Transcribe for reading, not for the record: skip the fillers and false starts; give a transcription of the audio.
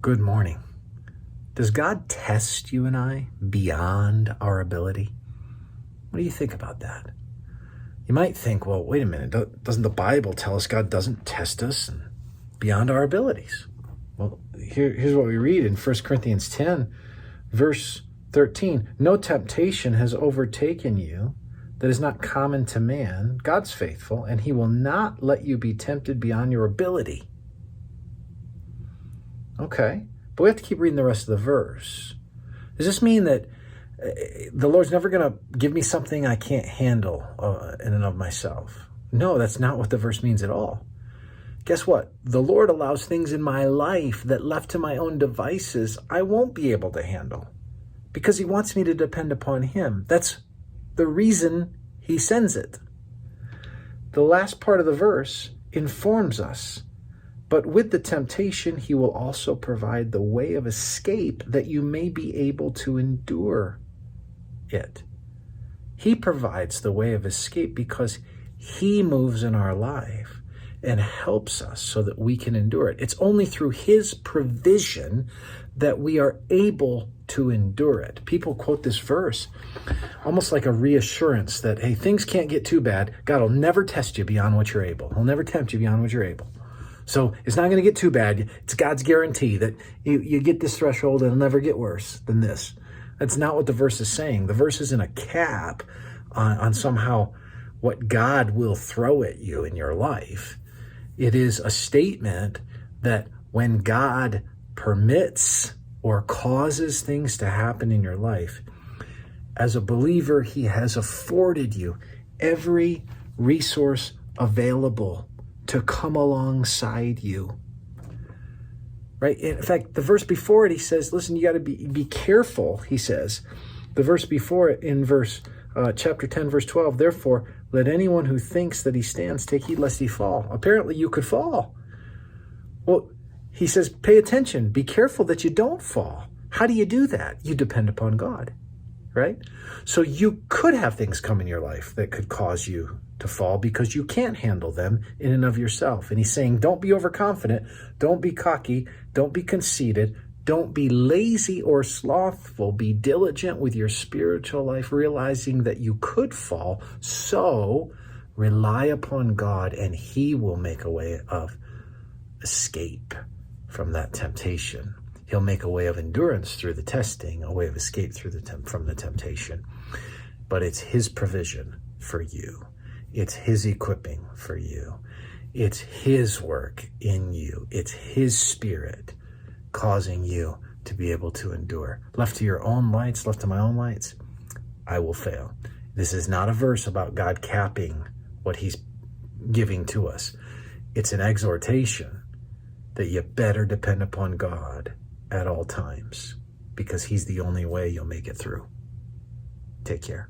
Good morning. Does God test you and I beyond our ability? What do you think about that? You might think, well, wait a minute, doesn't the Bible tell us God doesn't test us beyond our abilities? Well, here's what we read in 1 Corinthians 10, verse 13. No temptation has overtaken you that is not common to man. God's faithful, and he will not let you be tempted beyond your ability. Okay, but we have to keep reading the rest of the verse. Does this mean that the Lord's never going to give me something I can't handle in and of myself? No, that's not what the verse means at all. Guess what? The Lord allows things in my life that, left to my own devices, I won't be able to handle because he wants me to depend upon him. That's the reason he sends it. The last part of the verse informs us, but with the temptation, he will also provide the way of escape that you may be able to endure it. He provides the way of escape because he moves in our life and helps us so that we can endure it. It's only through his provision that we are able to endure it. People quote this verse almost like a reassurance that, hey, things can't get too bad. God will never test you beyond what you're able. He'll never tempt you beyond what you're able. So it's not going to get too bad. It's God's guarantee that you get this threshold and it'll never get worse than this. That's not what the verse is saying. The verse isn't a cap on somehow what God will throw at you in your life. It is a statement that when God permits or causes things to happen in your life, as a believer, he has afforded you every resource available to come alongside you, right? In fact, the verse before it, he says, listen, you got to be careful, he says. The verse before it in chapter 10, verse 12, therefore, let anyone who thinks that he stands take heed lest he fall. Apparently, you could fall. Well, he says, pay attention, be careful that you don't fall. How do you do that? You depend upon God, right? So you could have things come in your life that could cause you to fall because you can't handle them in and of yourself. And he's saying, don't be overconfident, don't be cocky, don't be conceited, don't be lazy or slothful, be diligent with your spiritual life, realizing that you could fall. So rely upon God and he will make a way of escape from that temptation. He'll make a way of endurance through the testing, a way of escape from the temptation. But it's his provision for you. It's his equipping for you. It's his work in you. It's his spirit causing you to be able to endure. Left to your own lights, left to my own lights, I will fail. This is not a verse about God capping what he's giving to us. It's an exhortation that you better depend upon God at all times because he's the only way you'll make it through. Take care.